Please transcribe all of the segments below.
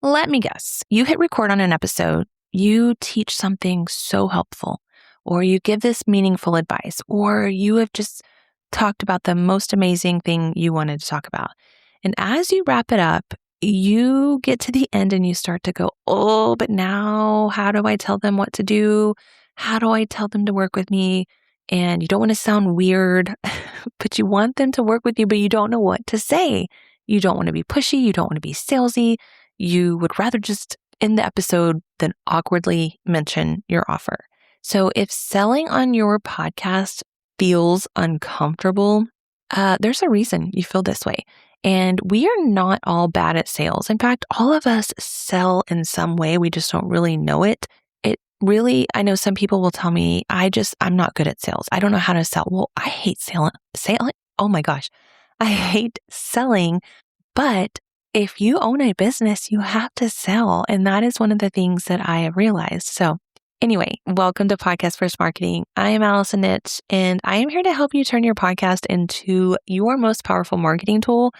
Let me guess. You hit record on an episode, you teach something so helpful, or you give this meaningful advice, or you have just talked about the most amazing thing you wanted to talk about. And as you wrap it up, you get to the end and you start to go, oh, but now how do I tell them what to do? How do I tell them to work with me? And you don't want to sound weird, but you want them to work with you, but you don't know what to say. You don't want to be pushy. You don't want to be salesy. You would rather just end the episode than awkwardly mention your offer. So if selling on your podcast feels uncomfortable, there's a reason you feel this way. And we are not all bad at sales. In fact, all of us sell in some way. We just don't really know it. It really, I know some people will tell me, I'm not good at sales. I don't know how to sell. Well, I hate selling. Oh my gosh. I hate selling, but if you own a business, you have to sell. And that is one of the things that I have realized. So anyway, welcome to Podcast First Marketing. I am Allison, and I am here to help you turn your podcast into your most powerful marketing tool,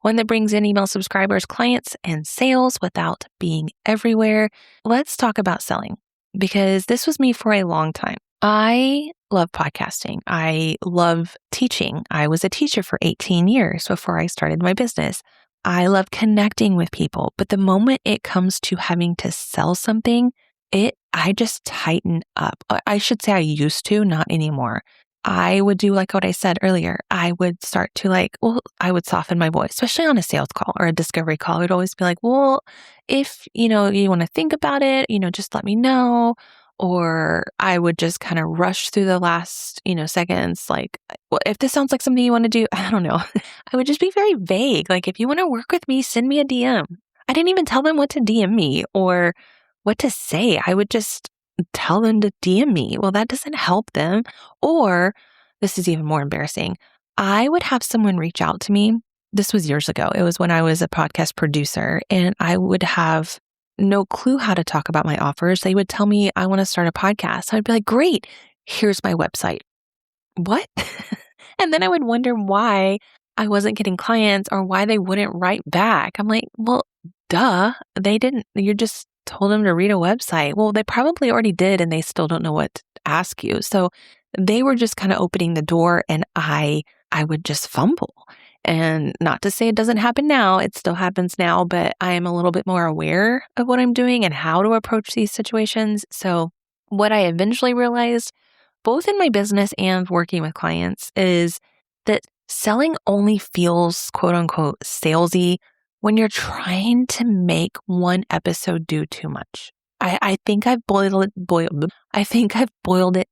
one that brings in email subscribers, clients, and sales without being everywhere. Let's talk about selling, because this was me for a long time. I love podcasting. I love teaching. I was a teacher for 18 years before I started my business. I love connecting with people, but the moment it comes to having to sell something, I just tighten up. I should say I used to, not anymore. I would do like what I said earlier. I would start to I would soften my voice, especially on a sales call or a discovery call. I would always be like, well, if, you want to think about it, just let me know. Or I would just kind of rush through the last, seconds. Like, well, if this sounds like something you want to do, I don't know. I would just be very vague. Like, if you want to work with me, send me a DM. I didn't even tell them what to DM me or what to say. I would just tell them to DM me. Well, that doesn't help them. Or this is even more embarrassing. I would have someone reach out to me. This was years ago. It was when I was a podcast producer, and I would have no clue how to talk about my offers. They would tell me, I want to start a podcast. I'd be like, great, here's my website. What? And then I would wonder why I wasn't getting clients or why they wouldn't write back. I'm like, well, duh, they didn't. You just told them to read a website. Well, they probably already did, and they still don't know what to ask you. So they were just kind of opening the door, and I would just fumble. And not to say it doesn't happen now, it still happens now, but I am a little bit more aware of what I'm doing and how to approach these situations. So what I eventually realized, both in my business and working with clients, is that selling only feels quote unquote salesy when you're trying to make one episode do too much. I think I've boiled it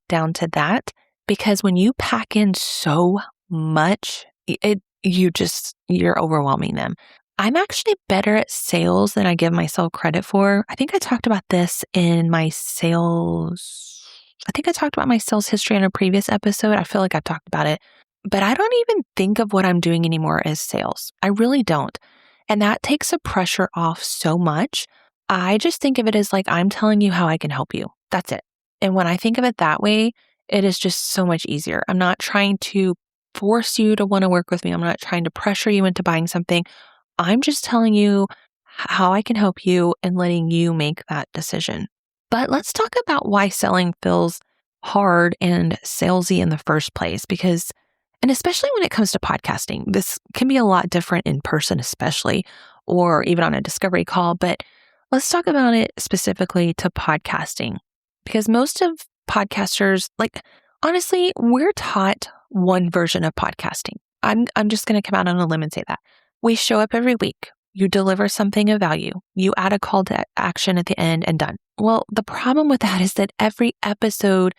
down to that, because when you pack in so much, you're overwhelming them. I'm actually better at sales than I give myself credit for. I think I talked about this in my sales. I think I talked about my sales history in a previous episode. I feel like I've talked about it, but I don't even think of what I'm doing anymore as sales. I really don't. And that takes the pressure off so much. I just think of it as like, I'm telling you how I can help you. That's it. And when I think of it that way, it is just so much easier. I'm not trying to force you to want to work with me. I'm not trying to pressure you into buying something. I'm just telling you how I can help you and letting you make that decision. But let's talk about why selling feels hard and salesy in the first place, and especially when it comes to podcasting, this can be a lot different in person, especially, or even on a discovery call. But let's talk about it specifically to podcasting, because most of podcasters, honestly, we're taught one version of podcasting. I'm just going to come out on a limb and say that. We show up every week. You deliver something of value. You add a call to action at the end and done. Well, the problem with that is that every episode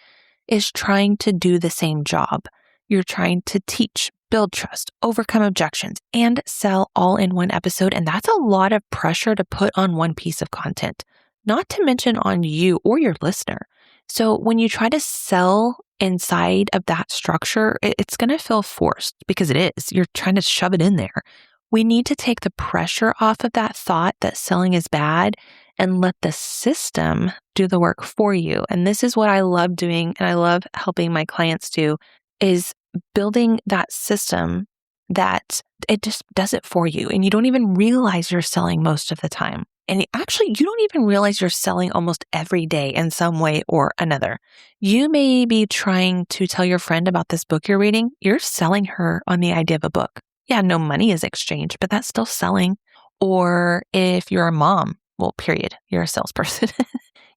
is trying to do the same job. You're trying to teach, build trust, overcome objections, and sell all in one episode. And that's a lot of pressure to put on one piece of content, not to mention on you or your listener. So when you try to sell inside of that structure, it's going to feel forced, because it is. You're trying to shove it in there. We need to take the pressure off of that thought that selling is bad and let the system do the work for you. And this is what I love doing, and I love helping my clients do, is building that system that it just does it for you. And you don't even realize you're selling most of the time. And actually, you don't even realize you're selling almost every day in some way or another. You may be trying to tell your friend about this book you're reading. You're selling her on the idea of a book. Yeah, no money is exchanged, but that's still selling. Or if you're a mom, well, period, you're a salesperson.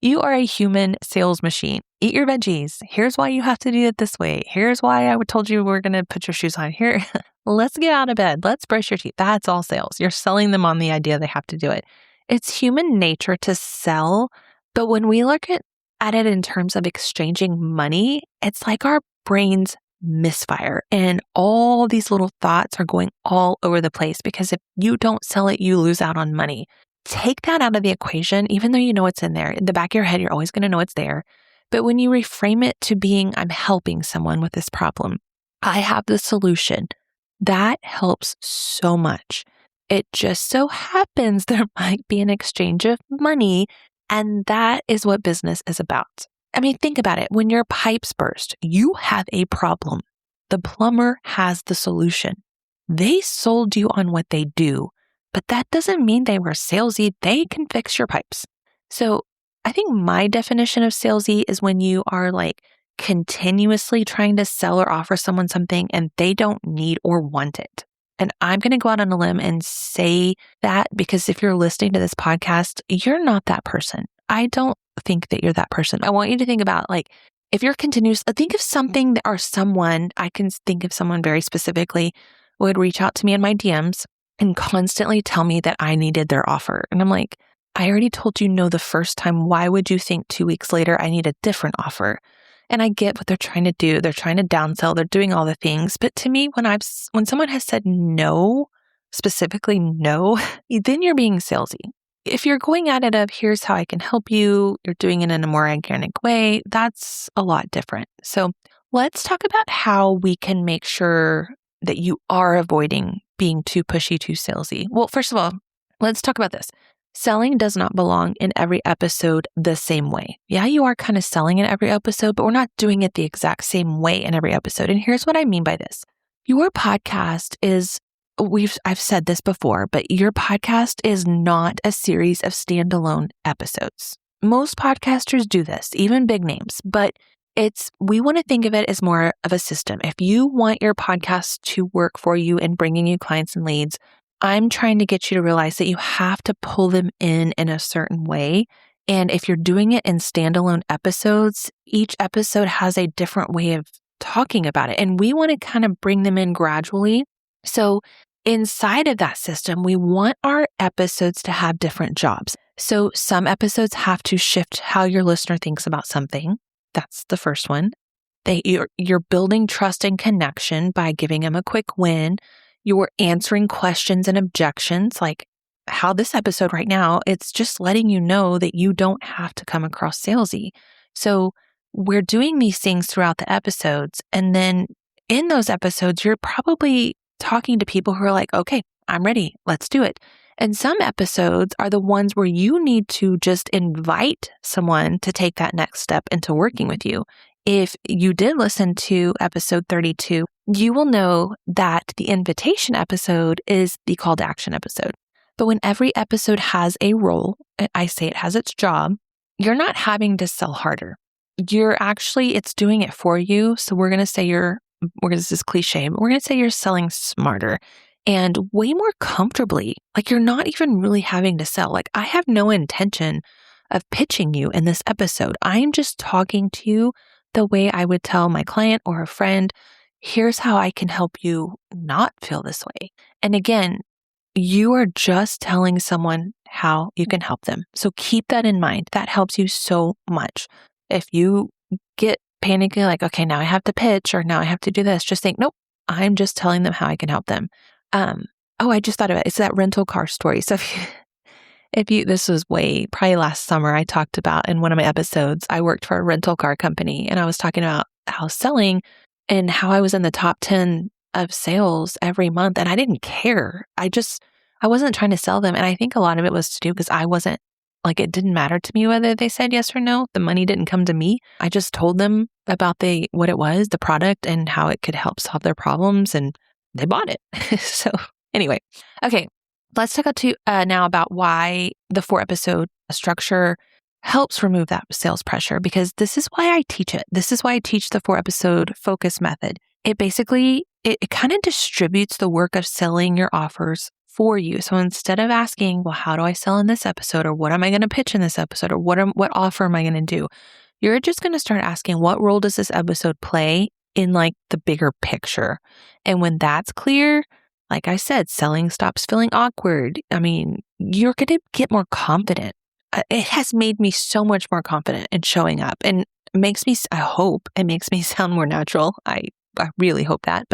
You are a human sales machine. Eat your veggies. Here's why you have to do it this way. Here's why I told you we're going to put your shoes on. Here, let's get out of bed. Let's brush your teeth. That's all sales. You're selling them on the idea they have to do it. It's human nature to sell, but when we look at it in terms of exchanging money, it's like our brains misfire and all these little thoughts are going all over the place because if you don't sell it, you lose out on money. Take that out of the equation, even though you know it's in there. In the back of your head, you're always going to know it's there. But when you reframe it to being, I'm helping someone with this problem, I have the solution, that helps so much. It just so happens there might be an exchange of money, and that is what business is about. I mean, think about it. When your pipes burst, you have a problem. The plumber has the solution. They sold you on what they do, but that doesn't mean they were salesy. They can fix your pipes. So I think my definition of salesy is when you are like continuously trying to sell or offer someone something and they don't need or want it. And I'm going to go out on a limb and say that because if you're listening to this podcast, you're not that person. I don't think that you're that person. I want you to think about like, if you're continuous, think of something or someone, I can think of someone very specifically would reach out to me in my DMs and constantly tell me that I needed their offer. And I'm like, I already told you no the first time. Why would you think 2 weeks later I need a different offer? And I get what they're trying to do. They're trying to downsell. They're doing all the things. But to me, when someone has said no, specifically no, then you're being salesy. If you're going at it of here's how I can help you, you're doing it in a more organic way, that's a lot different. So let's talk about how we can make sure that you are avoiding being too pushy, too salesy. Well, first of all, let's talk about this. Selling does not belong in every episode the same way. Yeah, you are kind of selling in every episode, but we're not doing it the exact same way in every episode. And here's what I mean by this. Your podcast is, I've said this before, but your podcast is not a series of standalone episodes. Most podcasters do this, even big names, but we want to think of it as more of a system. If you want your podcast to work for you in bringing you clients and leads, I'm trying to get you to realize that you have to pull them in a certain way. And if you're doing it in standalone episodes, each episode has a different way of talking about it. And we want to kind of bring them in gradually. So inside of that system, we want our episodes to have different jobs. So some episodes have to shift how your listener thinks about something. That's the first one. You're building trust and connection by giving them a quick win. You're answering questions and objections, like how this episode right now, it's just letting you know that you don't have to come across salesy. So we're doing these things throughout the episodes. And then in those episodes, you're probably talking to people who are like, okay, I'm ready. Let's do it. And some episodes are the ones where you need to just invite someone to take that next step into working with you. If you did listen to episode 32, you will know that the invitation episode is the call to action episode. But when every episode has a role, I say it has its job, you're not having to sell harder. It's doing it for you. So we're going to say this is cliche, but we're going to say you're selling smarter and way more comfortably. Like you're not even really having to sell. Like I have no intention of pitching you in this episode. I'm just talking to you the way I would tell my client or a friend, here's how I can help you not feel this way. And again, you are just telling someone how you can help them. So keep that in mind. That helps you so much. If you get panicky, like, okay, now I have to pitch or now I have to do this, just think, nope, I'm just telling them how I can help them. I just thought of it. It's that rental car story. So this was probably last summer, I talked about in one of my episodes, I worked for a rental car company and I was talking about how selling and how I was in the top 10 of sales every month. And I didn't care. I wasn't trying to sell them. And I think a lot of it was to do because it didn't matter to me whether they said yes or no. The money didn't come to me. I just told them about what it was, the product and how it could help solve their problems. And they bought it. So anyway, okay, let's talk now about why the 4-episode structure helps remove that sales pressure, because this is why I teach it. This is why I teach the 4-episode focus method. It basically, it kind of distributes the work of selling your offers for you. So instead of asking, well, how do I sell in this episode? Or what am I going to pitch in this episode? Or what offer am I going to do? You're just going to start asking, what role does this episode play in like the bigger picture? And when that's clear, like I said, selling stops feeling awkward. I mean, you're going to get more confident. It has made me so much more confident in showing up, and makes me, I hope it makes me sound more natural. I really hope that.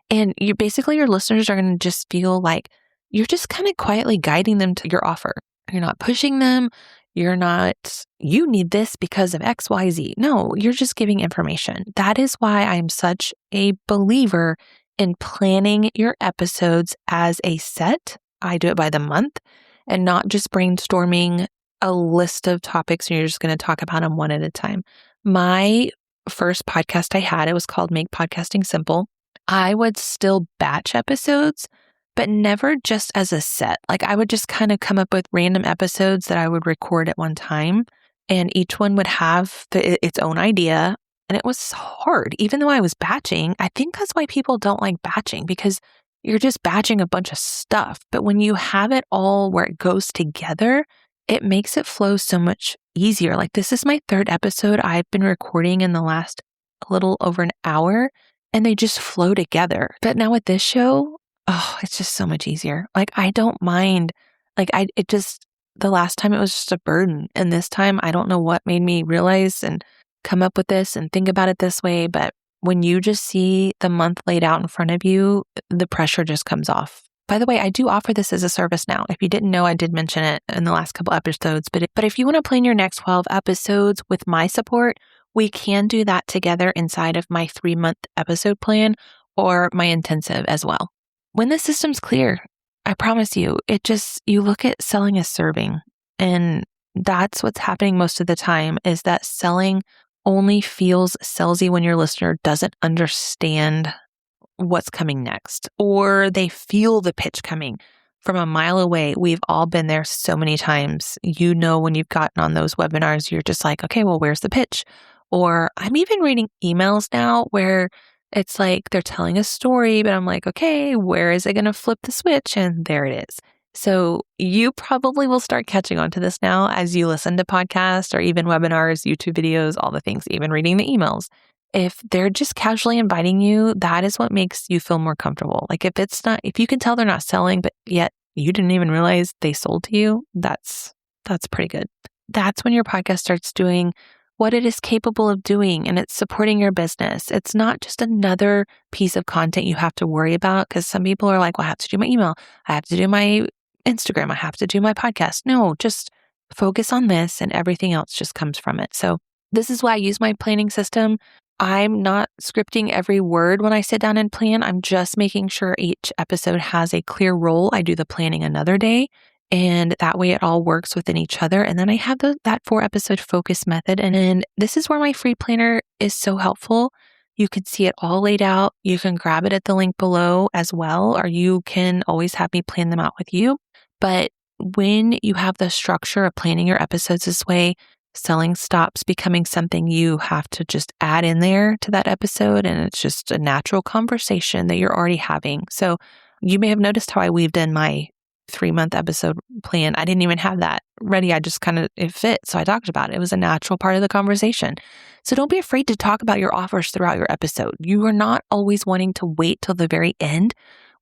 And you basically, your listeners are going to just feel like you're just kind of quietly guiding them to your offer. You're not pushing them. You're not, you need this because of X, Y, Z. No, you're just giving information. That is why I'm such a believer in planning your episodes as a set. I do it by the month and not just brainstorming a list of topics and you're just going to talk about them one at a time. My first podcast I had, it was called Make Podcasting Simple. I would still batch episodes, but never just as a set. Like I would just kind of come up with random episodes that I would record at one time, and each one would have its own idea. And it was hard, even though I was batching. I think that's why people don't like batching, because you're just batching a bunch of stuff. But when you have it all where it goes together, it makes it flow so much easier. Like this is my 3rd episode I've been recording in the last a little over an hour, and they just flow together. But now with this show, oh, it's just so much easier. Like I don't mind. The last time it was just a burden. And this time, I don't know what made me realize and come up with this and think about it this way. But when you just see the month laid out in front of you, the pressure just comes off. By the way, I do offer this as a service now. If you didn't know, I did mention it in the last couple episodes. But if you want to plan your next 12 episodes with my support, we can do that together inside of my 3-month episode plan or my intensive as well. When the system's clear, I promise you, you look at selling as serving. And that's what's happening most of the time, is that selling only feels salesy when your listener doesn't understand what's coming next, or they feel the pitch coming from a mile away. We've all been there so many times. You know, when you've gotten on those webinars, you're just like, okay, well, where's the pitch? Or I'm even reading emails now where it's like they're telling a story, but I'm like, okay, where is it going to flip the switch? And there it is. So you probably will start catching on to this now as you listen to podcasts or even webinars, YouTube videos, all the things, even reading the emails. If they're just casually inviting you, that is what makes you feel more comfortable. Like if you can tell they're not selling, but yet you didn't even realize they sold to you, that's pretty good. That's when your podcast starts doing what it is capable of doing, and it's supporting your business. It's not just another piece of content you have to worry about, because some people are like, well, I have to do my email. I have to do my Instagram. I have to do my podcast. No, just focus on this and everything else just comes from it. So this is why I use my planning system. I'm not scripting every word when I sit down and plan. I'm just making sure each episode has a clear role. I do the planning another day, and that way it all works within each other. And then I have that 4-episode focus method. And then this is where my free planner is so helpful. You can see it all laid out. You can grab it at the link below as well, or you can always have me plan them out with you. But when you have the structure of planning your episodes this way, selling stops becoming something you have to just add in there to that episode. And it's just a natural conversation that you're already having. So you may have noticed how I weaved in my 3-month episode plan. I didn't even have that ready. I just it fit. So I talked about it. It was a natural part of the conversation. So don't be afraid to talk about your offers throughout your episode. You are not always wanting to wait till the very end.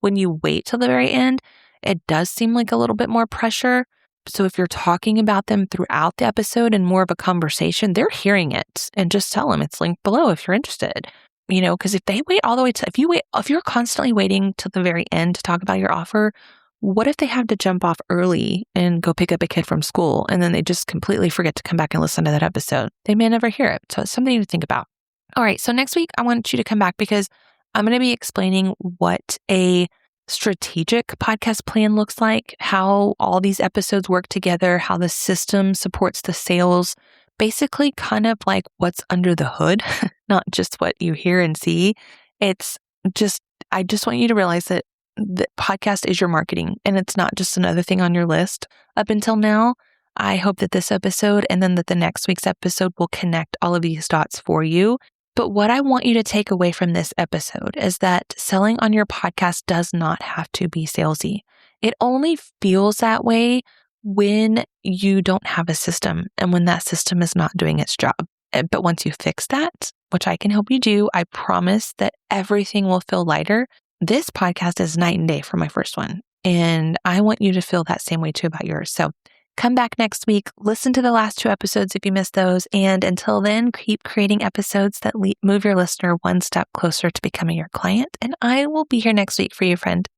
When you wait till the very end, it does seem like a little bit more pressure. So if you're talking about them throughout the episode and more of a conversation, they're hearing it, and just tell them it's linked below if you're interested. Because if they wait all the way to, if you're constantly waiting till the very end to talk about your offer, what if they have to jump off early and go pick up a kid from school, and then they just completely forget to come back and listen to that episode? They may never hear it. So it's something to think about. All right. So next week, I want you to come back, because I'm going to be explaining what a strategic podcast plan looks like, how all these episodes work together, how the system supports the sales, basically kind of like what's under the hood, not just what you hear and see. It's just I just want you to realize that the podcast is your marketing and it's not just another thing on your list up until now. I hope that this episode and then that the next week's episode will connect all of these dots for you. But what I want you to take away from this episode is that selling on your podcast does not have to be salesy. It only feels that way when you don't have a system and when that system is not doing its job. But once you fix that, which I can help you do, I promise that everything will feel lighter. This podcast is night and day from my first one. And I want you to feel that same way too about yours. So come back next week, listen to the last 2 episodes if you missed those. And until then, keep creating episodes that move your listener one step closer to becoming your client. And I will be here next week for you, friend.